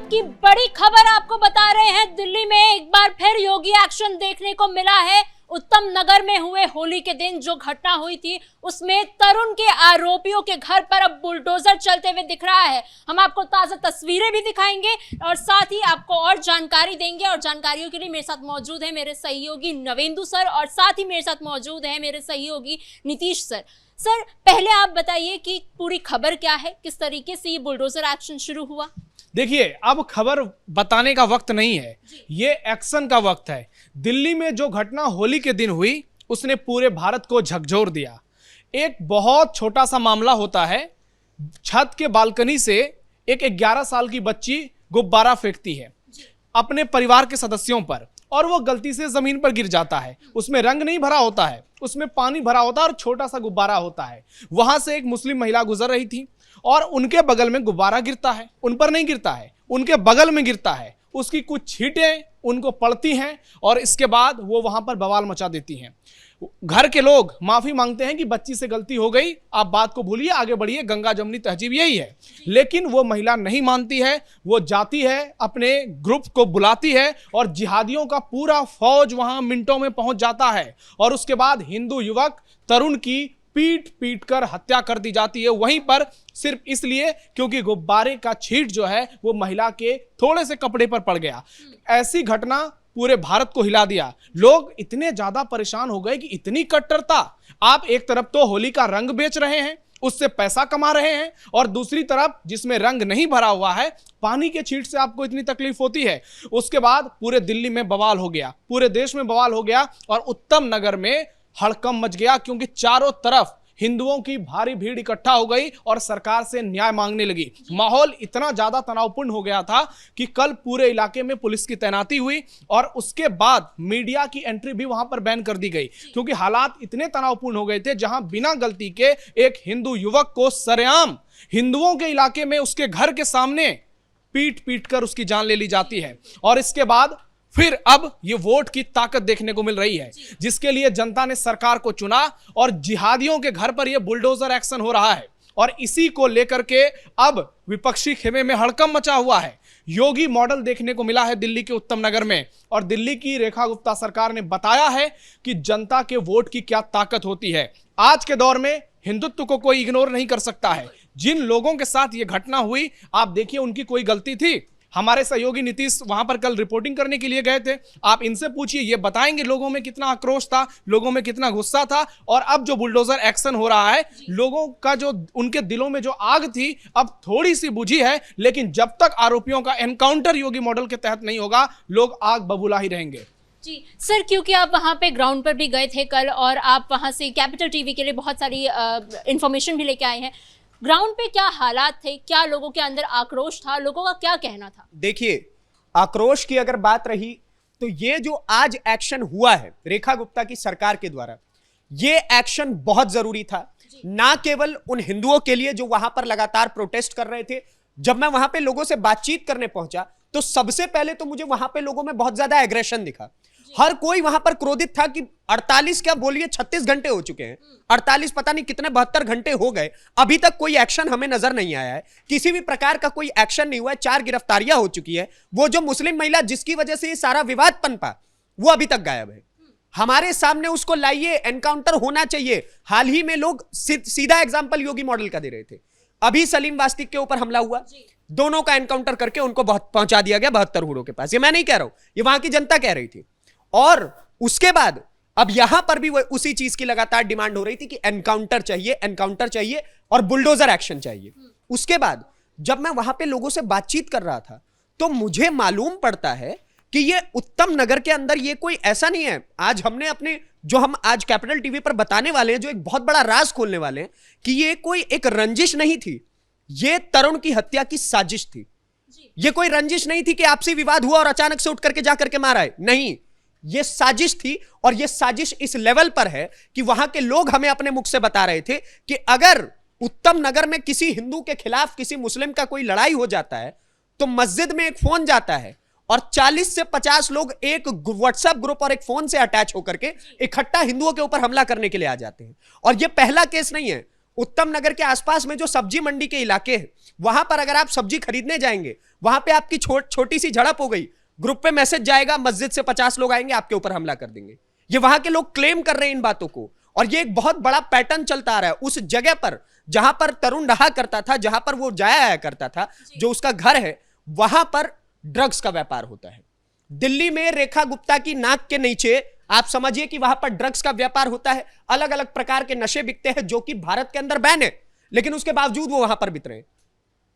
की बड़ी खबर आपको बता रहे हैं। दिल्ली में एक बार फिर योगी एक्शन देखने को मिला है। उत्तम नगर में हुए होली के दिन जो घटना हुई थी उसमें तरुण के आरोपियों के घर पर अब बुलडोजर चलते हुए दिख रहा है। हम आपको ताजा तस्वीरें भी दिखाएंगे और साथ ही आपको और जानकारी देंगे। और जानकारियों के लिए मेरे साथ मौजूद है मेरे सहयोगी नवेंदु सर और साथ ही मेरे साथ मौजूद है मेरे सहयोगी नीतीश सर। सर, पहले आप बताइए कि पूरी खबर क्या है, किस तरीके से ये बुलडोजर एक्शन शुरू हुआ। देखिए, अब खबर बताने का वक्त नहीं है, ये एक्शन का वक्त है। दिल्ली में जो घटना होली के दिन हुई उसने पूरे भारत को झकझोर दिया। एक बहुत छोटा सा मामला होता है, छत के बालकनी से एक 11 साल की बच्ची गुब्बारा फेंकती है अपने परिवार के सदस्यों पर और वो गलती से जमीन पर गिर जाता है। उसमें रंग नहीं भरा होता है, उसमें पानी भरा होता है और छोटा सा गुब्बारा होता है। वहां से एक मुस्लिम महिला गुजर रही थी और उनके बगल में गुब्बारा गिरता है, उन पर नहीं गिरता है, उनके बगल में गिरता है। उसकी कुछ छींटें उनको पड़ती हैं और इसके बाद वो वहां पर बवाल मचा देती हैं। घर के लोग माफी मांगते हैं कि बच्ची से गलती हो गई, आप बात को भूलिए, आगे बढ़िए, गंगा जमनी तहजीब यही है। लेकिन वो महिला नहीं मानती है, वो जाती है, अपने ग्रुप को बुलाती है और जिहादियों का पूरा फौज वहां मिनटों में पहुंच जाता है और उसके बाद हिंदू युवक तरुण की पीट पीट कर हत्या कर दी जाती है वहीं पर, सिर्फ इसलिए क्योंकि गुब्बारे का छींट जो है वो महिला के थोड़े से कपड़े पर पड़ गया। ऐसी घटना पूरे भारत को हिला दिया। लोग इतने ज्यादा परेशान हो गए कि इतनी कट्टरता। आप एक तरफ तो होली का रंग बेच रहे हैं, उससे पैसा कमा रहे हैं, और दूसरी तरफ जिसमें रंग नहीं भरा हुआ है, पानी के छींट से आपको इतनी तकलीफ होती है। उसके बाद पूरे दिल्ली में बवाल हो गया, पूरे देश में बवाल हो गया और उत्तम नगर में हड़कंप मच गया क्योंकि चारों तरफ हिंदुओं की भारी भीड़ इकट्ठा हो गई और सरकार से न्याय मांगने लगी। माहौल इतना ज्यादा तनावपूर्ण हो गया था कि कल पूरे इलाके में पुलिस की तैनाती हुई और उसके बाद मीडिया की एंट्री भी वहां पर बैन कर दी गई क्योंकि हालात इतने तनावपूर्ण हो गए थे। जहां बिना गलती के एक हिंदू युवक को सरेआम हिंदुओं के इलाके में उसके घर के सामने पीट पीट कर उसकी जान ले ली जाती है। और इसके बाद फिर अब ये वोट की ताकत देखने को मिल रही है जिसके लिए जनता ने सरकार को चुना और जिहादियों के घर पर यह बुलडोजर एक्शन हो रहा है। और इसी को लेकर के अब विपक्षी खेमे में हड़कंप मचा हुआ है। योगी मॉडल देखने को मिला है दिल्ली के उत्तम नगर में और दिल्ली की रेखा गुप्ता सरकार ने बताया है कि जनता के वोट की क्या ताकत होती है। आज के दौर में हिंदुत्व को कोई इग्नोर नहीं कर सकता है। जिन लोगों के साथ यह घटना हुई, आप देखिए, उनकी कोई गलती थी। हमारे सहयोगी नीतीश वहां पर कल रिपोर्टिंग करने के लिए गए थे, आप इनसे पूछिए, ये बताएंगे लोगों में कितना आक्रोश था, लोगों में कितना गुस्सा था। और अब जो बुलडोजर एक्शन हो रहा है, लोगों का जो उनके दिलों में जो आग थी अब थोड़ी सी बुझी है, लेकिन जब तक आरोपियों का एनकाउंटर योगी मॉडल के तहत नहीं होगा, लोग आग बबूला ही रहेंगे। जी सर, क्योंकि आप वहाँ पे ग्राउंड पर भी गए थे कल और आप वहाँ से कैपिटल टीवी के लिए बहुत सारी इंफॉर्मेशन भी लेके आए हैं। ग्राउंड पे क्या हालात थे, क्या लोगों के अंदर आक्रोश था, लोगों का क्या कहना था? देखिए, आक्रोश की अगर बात रही तो ये जो आज एक्शन हुआ है रेखा गुप्ता की सरकार के द्वारा, ये एक्शन बहुत जरूरी था। ना केवल उन हिंदुओं के लिए जो वहां पर लगातार प्रोटेस्ट कर रहे थे। जब मैं वहां पे लोगों से बातचीत करने पहुंचा तो सबसे पहले तो मुझे वहां पे लोगों में बहुत ज्यादा एग्रेशन दिखा। हर कोई वहां पर क्रोधित था कि 48 क्या बोलिए 36 घंटे हो चुके हैं, 48 पता नहीं कितने 72 घंटे हो गए, अभी तक कोई एक्शन हमें नजर नहीं आया है, किसी भी प्रकार का कोई एक्शन नहीं हुआ है। 4 गिरफ्तारियां हो चुकी है। वो जो मुस्लिम महिला जिसकी वजह से ये सारा विवाद पनपा, वो अभी तक गायब है। हमारे सामने उसको लाइए, एनकाउंटर होना चाहिए। हाल ही में लोग सीधा एग्जाम्पल योगी मॉडल का दे रहे थे। अभी सलीम वास्तिक के ऊपर हमला हुआ, दोनों का एनकाउंटर करके उनको पहुंचा दिया गया 72 हुडों के पास। ये मैं नहीं कह रहा हूं, ये वहां की जनता कह रही थी। और उसके बाद अब यहां पर भी उसी चीज की लगातार डिमांड हो रही थी कि एनकाउंटर चाहिए, एनकाउंटर चाहिए और बुलडोजर एक्शन चाहिए। उसके बाद जब मैं वहां पे लोगों से बातचीत कर रहा था तो मुझे मालूम पड़ता है कि ये उत्तम नगर के अंदर ये कोई ऐसा नहीं है। आज हमने अपने जो हम आज कैपिटल टीवी पर बताने वाले हैं, जो एक बहुत बड़ा राज खोलने वाले हैं, कि ये कोई एक रंजिश नहीं थी, ये तरुण की हत्या की साजिश थी। ये कोई रंजिश नहीं थी कि आपसी विवाद हुआ और अचानक से उठ करके जाकर के मारा है, नहीं, ये साजिश थी। और ये साजिश इस लेवल पर है कि वहां के लोग हमें अपने मुख से बता रहे थे कि अगर उत्तम नगर में किसी हिंदू के खिलाफ किसी मुस्लिम का कोई लड़ाई हो जाता है तो मस्जिद में एक फोन जाता है और 40 से 50 लोग एक व्हाट्सएप ग्रुप और एक फोन से अटैच होकर के इकट्ठा हिंदुओं के ऊपर हमला करने के लिए आ जाते हैं। और यह पहला केस नहीं है, उत्तम नगर के आसपास में जो सब्जी मंडी के इलाके हैं, वहां पर अगर आप सब्जी खरीदने जाएंगे, वहां पे आपकी छोटी सी झड़प हो गई, ग्रुप पे मैसेज जाएगा, मस्जिद से 50 लोग आएंगे, आपके ऊपर हमला कर देंगे। ये वहां के लोग क्लेम कर रहे हैं इन बातों को, और ये एक बहुत बड़ा पैटर्न चलता आ रहा है। उस जगह पर जहां पर तरुण रहा करता था, जहां पर वो जाया आया करता था, जो उसका घर है, वहां पर ड्रग्स का व्यापार होता है। दिल्ली में रेखा गुप्ता की नाक के नीचे आप समझिए कि वहां पर ड्रग्स का व्यापार होता है। अलग अलग प्रकार के नशे बिकते हैं जो कि भारत के अंदर बैन है, लेकिन उसके बावजूद वो वहां पर बिक रहे हैं।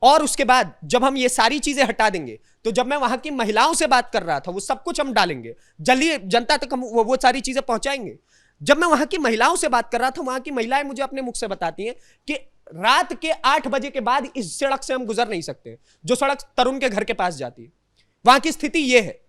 और उसके बाद जब हम ये सारी चीजें हटा देंगे, तो जब मैं वहां की महिलाओं से बात कर रहा था, वो सब कुछ हम डालेंगे, जल्दी जनता तक हम वो सारी चीजें पहुंचाएंगे। जब मैं वहां की महिलाओं से बात कर रहा था, वहां की महिलाएं मुझे अपने मुख से बताती हैं कि रात के 8 बजे के बाद इस सड़क से हम गुजर नहीं सकते, जो सड़क तरुण के घर के पास जाती है। वहां की स्थिति यह है।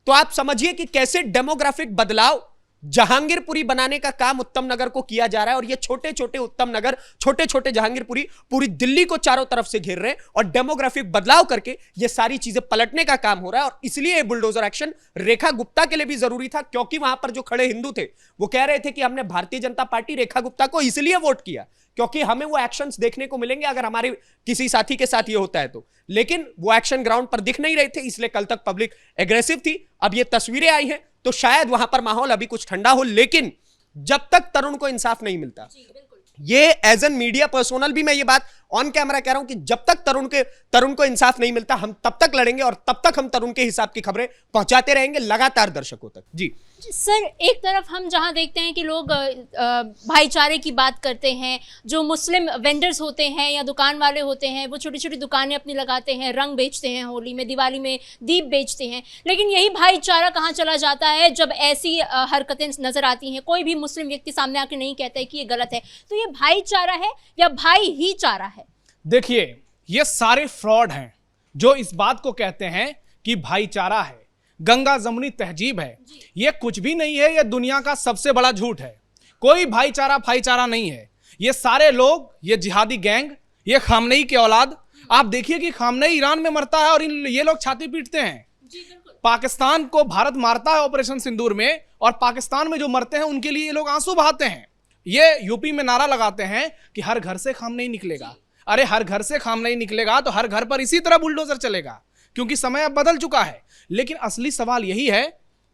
तो आप समझिए कि कैसे डेमोग्राफिक बदलाव जहांगीरपुरी बनाने का काम उत्तम नगर को किया जा रहा है। और ये छोटे छोटे उत्तम नगर, छोटे छोटे जहांगीरपुरी पूरी दिल्ली को चारों तरफ से घेर रहे हैं, और डेमोग्राफिक बदलाव करके ये सारी चीजें पलटने का काम हो रहा है। और इसलिए ये बुलडोजर एक्शन रेखा गुप्ता के लिए भी जरूरी था, क्योंकि वहां पर जो खड़े हिंदू थे वो कह रहे थे कि हमने भारतीय जनता पार्टी रेखा गुप्ता को इसलिए वोट किया क्योंकि हमें वो एक्शंस देखने को मिलेंगे अगर हमारे किसी साथी के साथ ये होता है तो। लेकिन वो एक्शन ग्राउंड पर दिख नहीं रहे थे, इसलिए कल तक पब्लिक एग्रेसिव थी। अब ये तस्वीरें आई हैं तो शायद वहां पर माहौल अभी कुछ ठंडा हो, लेकिन जब तक तरुण को इंसाफ नहीं मिलता, ये एज एन मीडिया पर्सोनल भी मैं ये बात ऑन कैमरा कह रहा हूं कि जब तक तरुण को इंसाफ नहीं मिलता, हम तब तक लड़ेंगे और तब तक हम तरुण के हिसाब की खबरें पहुंचाते रहेंगे लगातार दर्शकों तक। जी सर, एक तरफ हम जहां देखते हैं कि लोग भाईचारे की बात करते हैं, जो मुस्लिम वेंडर्स होते हैं या दुकान वाले होते हैं, वो छोटी छोटी दुकानें अपनी लगाते हैं, रंग बेचते हैं, होली में दिवाली में दीप बेचते हैं, लेकिन यही भाईचारा कहाँ चला जाता है जब ऐसी हरकतें नजर आती हैं। कोई भी मुस्लिम व्यक्ति सामने आके नहीं कहता है कि ये गलत है। तो ये भाईचारा है या भाई ही चारा है? देखिए, ये सारे फ्रॉड हैं जो इस बात को कहते हैं कि भाईचारा है, गंगा जमुनी तहजीब है। ये कुछ भी नहीं है, ये दुनिया का सबसे बड़ा झूठ है। कोई भाईचारा नहीं है। ये सारे लोग, ये जिहादी गैंग, ये खामनेई के औलाद, आप देखिए कि खामनेई ईरान में मरता है और ये लोग छाती पीटते हैं। पाकिस्तान को भारत मारता है ऑपरेशन सिंदूर में, और पाकिस्तान में जो मरते हैं उनके लिए ये लोग आंसू बहाते हैं। ये यूपी में नारा लगाते हैं कि हर घर से खामनेई निकलेगा। अरे हर घर से खामनेई निकलेगा तो हर घर पर इसी तरह बुलडोजर चलेगा, क्योंकि समय अब बदल चुका है। लेकिन असली सवाल यही है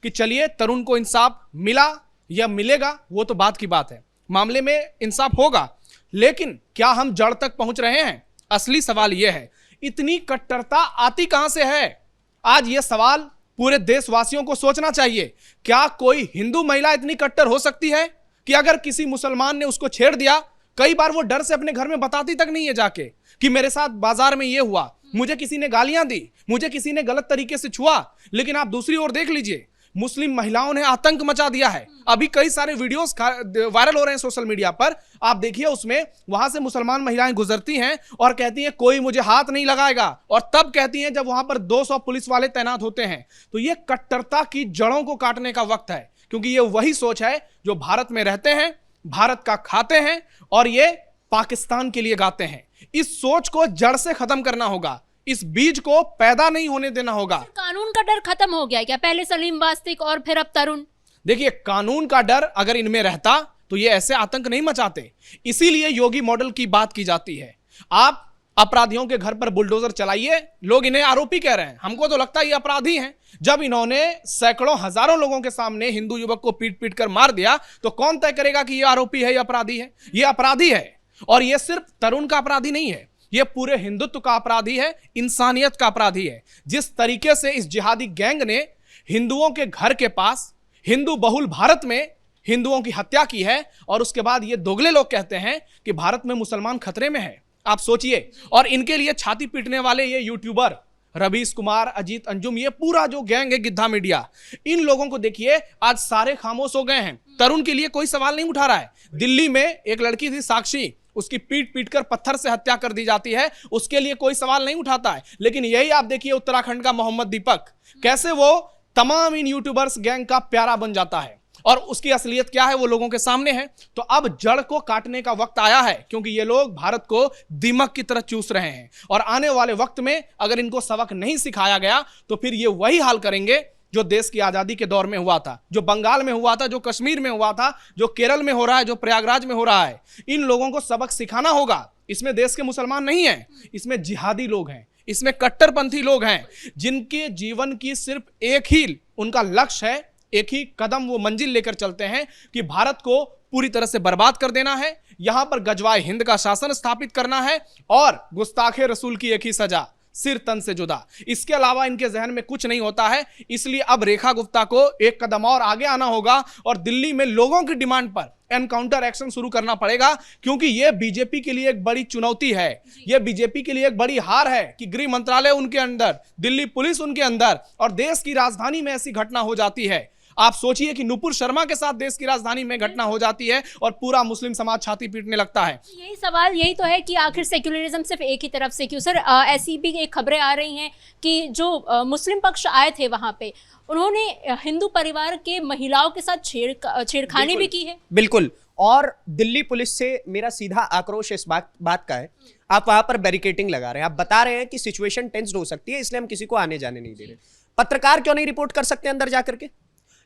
कि चलिए, तरुण को इंसाफ मिला या मिलेगा वो तो बात की बात है, मामले में इंसाफ होगा, लेकिन क्या हम जड़ तक पहुंच रहे हैं? असली सवाल यह है, इतनी कट्टरता आती कहां से है? आज यह सवाल पूरे देशवासियों को सोचना चाहिए। क्या कोई हिंदू महिला इतनी कट्टर हो सकती है कि अगर किसी मुसलमान ने उसको छेड़ दिया, कई बार वो डर से अपने घर में बताती तक नहीं है जाके कि मेरे साथ बाजार में ये हुआ, मुझे किसी ने गालियां दी, मुझे किसी ने गलत तरीके से छुआ। लेकिन आप दूसरी ओर देख लीजिए, मुस्लिम महिलाओं ने आतंक मचा दिया है। अभी कई सारे वीडियोस वायरल हो रहे हैं सोशल मीडिया पर, आप देखिए उसमें वहां से मुसलमान महिलाएं गुजरती हैं और कहती हैं कोई मुझे हाथ नहीं लगाएगा, और तब कहती हैं जब वहां पर 200 पुलिस वाले तैनात होते हैं। तो ये कट्टरता की जड़ों को काटने का वक्त है, क्योंकि ये वही सोच है जो भारत में रहते हैं, भारत का खाते हैं और ये पाकिस्तान के लिए गाते हैं। इस सोच को जड़ से खत्म करना होगा, इस बीज को पैदा नहीं होने देना होगा। कानून का डर खत्म हो गया क्या? पहले सलीम वास्तिक और फिर अब तरुण। देखिए, कानून का डर अगर इनमें रहता तो ये ऐसे आतंक नहीं मचाते। इसीलिए योगी मॉडल की बात की जाती है। आप अपराधियों के घर पर बुलडोजर चलाइए, लोग इन्हें आरोपी कह रहे हैं, हमको तो लगता है ये अपराधी हैं। जब इन्होंने सैकड़ों हजारों लोगों के सामने हिंदू युवक को पीट पीट कर मार दिया, तो कौन तय करेगा कि ये आरोपी है या अपराधी है? ये अपराधी है, और ये सिर्फ तरुण का अपराधी नहीं है, ये पूरे हिंदुत्व का अपराधी है, इंसानियत का अपराधी है। जिस तरीके से इस जिहादी गैंग ने हिंदुओं के घर के पास, हिंदू बहुल भारत में हिंदुओं की हत्या की है, और उसके बाद ये दोगले लोग कहते हैं कि भारत में मुसलमान खतरे में है। आप सोचिए, और इनके लिए छाती पीटने वाले ये यूट्यूबर रवीश कुमार, अजीत अंजुम, ये पूरा जो गैंग है गिद्धा मीडिया, इन लोगों को देखिए आज सारे खामोश हो गए हैं। तरुण के लिए कोई सवाल नहीं उठा रहा है। दिल्ली में एक लड़की थी साक्षी, उसकी पीट पीट कर पत्थर से हत्या कर दी जाती है, उसके लिए कोई सवाल नहीं उठाता है। लेकिन यही आप देखिए उत्तराखंड का मोहम्मद दीपक, कैसे वो तमाम इन यूट्यूबर्स गैंग का प्यारा बन जाता है, और उसकी असलियत क्या है वो लोगों के सामने है। तो अब जड़ को काटने का वक्त आया है, क्योंकि ये लोग भारत को दीमक की तरह चूस रहे हैं, और आने वाले वक्त में अगर इनको सबक नहीं सिखाया गया तो फिर ये वही हाल करेंगे जो देश की आजादी के दौर में हुआ था, जो बंगाल में हुआ था, जो कश्मीर में हुआ था, जो केरल में हो रहा है, जो प्रयागराज में हो रहा है। इन लोगों को सबक सिखाना होगा। इसमें देश के मुसलमान नहीं हैं, इसमें जिहादी लोग हैं, इसमें कट्टरपंथी लोग हैं, जिनके जीवन की सिर्फ एक ही उनका लक्ष्य है, एक ही कदम वो मंजिल लेकर चलते हैं कि भारत को पूरी तरह से बर्बाद कर देना है, यहां पर गजवाए हिंद का शासन स्थापित करना है और गुस्ताखे रसूल की एक ही सजा, सिर तन से जुदा। इसके अलावा इनके जहन में कुछ नहीं होता है। इसलिए अब रेखा गुप्ता को एक कदम और आगे आना होगा और दिल्ली में लोगों की डिमांड पर एनकाउंटर एक्शन शुरू करना पड़ेगा, क्योंकि यह बीजेपी के लिए एक बड़ी चुनौती है, यह बीजेपी के लिए एक बड़ी हार है कि गृह मंत्रालय उनके अंदर, दिल्ली पुलिस उनके अंदर और देश की राजधानी में ऐसी घटना हो जाती है। आप सोचिए कि नुपुर शर्मा के साथ देश की राजधानी में घटना हो जाती है और पूरा मुस्लिम समाज छाती पीटने लगता है। यही सवाल यही तो है कि आखिर सेक्युलरिज्म सिर्फ एक ही तरफ से क्यों? सर, ऐसी भी एक खबरें आ रही हैं कि जो मुस्लिम पक्ष आए थे वहां पे, उन्होंने हिंदू परिवार के महिलाओं के साथ छेड़खानी भी की है। बिल्कुल। और दिल्ली पुलिस से मेरा सीधा आक्रोश इस बात का है, आप वहां पर बैरिकेटिंग लगा रहे हैं, आप बता रहे हैं कि सिचुएशन टेंस्ड हो सकती है, इसलिए हम किसी को आने जाने नहीं दे रहे। पत्रकार क्यों नहीं रिपोर्ट कर सकते अंदर जाकर के?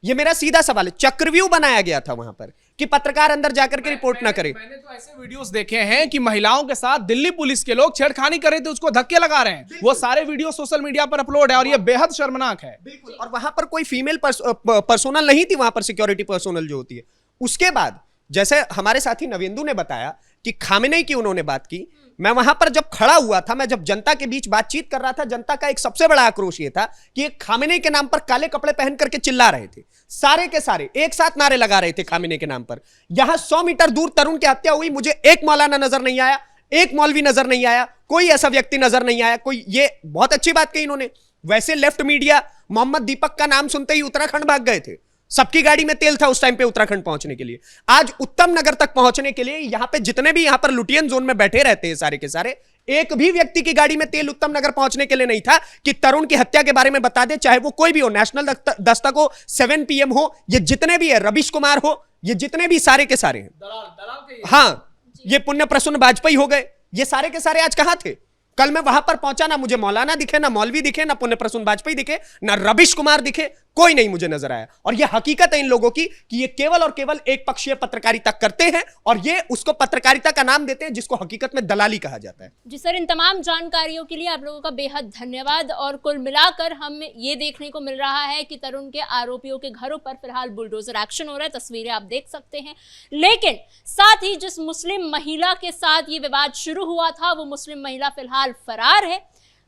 ये मेरा सीधा सवाल है। चक्रव्यूह बनाया गया था वहां पर कि पत्रकार अंदर जाकर के रिपोर्ट ना करे। मैंने तो ऐसे वीडियोस देखे हैं कि महिलाओं के साथ दिल्ली पुलिस के लोग छेड़खानी कर रहे थे, उसको धक्के लगा रहे हैं। वो सारे वीडियो सोशल मीडिया पर अपलोड है और ये बेहद शर्मनाक है। बिल्कुल। और वहां पर कोई फीमेल पर्सोनल नहीं थी, वहां पर सिक्योरिटी पर्सोनल जो होती है। उसके बाद जैसे हमारे साथी नवेंदु ने बताया कि खामेनेई की उन्होंने बात की, मैं वहां पर जब खड़ा हुआ था, मैं जब जनता के बीच बातचीत कर रहा था, जनता का एक सबसे बड़ा आक्रोश ये था कि एक खामेनेई के नाम पर काले कपड़े पहन करके चिल्ला रहे थे, सारे के सारे एक साथ नारे लगा रहे थे खामेनेई के नाम पर। यहां 100 मीटर दूर तरुण की हत्या हुई, मुझे एक मौलाना नजर नहीं आया, एक मौलवी नजर नहीं आया, कोई ऐसा व्यक्ति नजर नहीं आया, कोई। ये बहुत अच्छी बात कही इन्होंने। वैसे लेफ्ट मीडिया मोहम्मद दीपक का नाम सुनते ही उत्तराखंड भाग गए थे, सबकी गाड़ी में तेल था उस टाइम पे उत्तराखंड पहुंचने के लिए। आज उत्तम नगर तक पहुंचने के लिए यहां पे जितने भी यहां पर लुटियन जोन में बैठे रहते हैं सारे के सारे, एक भी व्यक्ति की गाड़ी में तेल उत्तम नगर पहुंचने के लिए नहीं था कि तरुण की हत्या के बारे में बता दे, चाहे वो कोई भी हो, नेशनल दस्तक हो, 7 PM हो, ये जितने भी है, रविश कुमार हो, ये जितने भी सारे के सारे हैं। हाँ, ये पुण्य प्रसून वाजपेयी हो गए, ये सारे के सारे आज कहां थे? कल मैं वहां पर पहुंचा, ना मुझे मौलाना दिखे, ना मौलवी दिखे, ना पुण्य प्रसून वाजपेयी दिखे, ना रविश कुमार दिखे, कोई नहीं मुझे नजर आया। और यह हकीकत है इन लोगों की कि ये केवल और केवल एक पक्षीय पत्रकारिता करते हैं और ये उसको पत्रकारिता का नाम देते हैं जिसको हकीकत में दलाली कहा जाता है। जी सर, इन तमाम जानकारियों के लिए आप लोगों का बेहद धन्यवाद। और कुल मिलाकर हमें ये देखने को मिल रहा है कि तरुण के आरोपियों के घरों पर फिलहाल बुलडोजर एक्शन हो रहा है, तस्वीरें आप देख सकते हैं। लेकिन साथ ही जिस मुस्लिम महिला के साथ ये विवाद शुरू हुआ था, वो मुस्लिम महिला फिलहाल फरार है।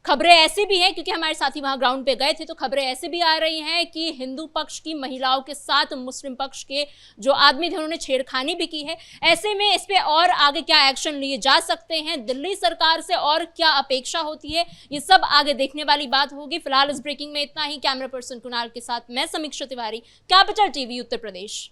खबरें ऐसी भी हैं, क्योंकि हमारे साथी वहां ग्राउंड पे गए थे, तो खबरें ऐसी भी आ रही हैं कि हिंदू पक्ष की महिलाओं के साथ मुस्लिम पक्ष के जो आदमी थे उन्होंने छेड़खानी भी की है। ऐसे में इस पे और आगे क्या एक्शन लिए जा सकते हैं, दिल्ली सरकार से और क्या अपेक्षा होती है, ये सब आगे देखने वाली बात होगी। फिलहाल इस ब्रेकिंग में इतना ही। कैमरा पर्सन कुणाल के साथ मैं समीक्षा तिवारी, कैपिटल TV उत्तर प्रदेश।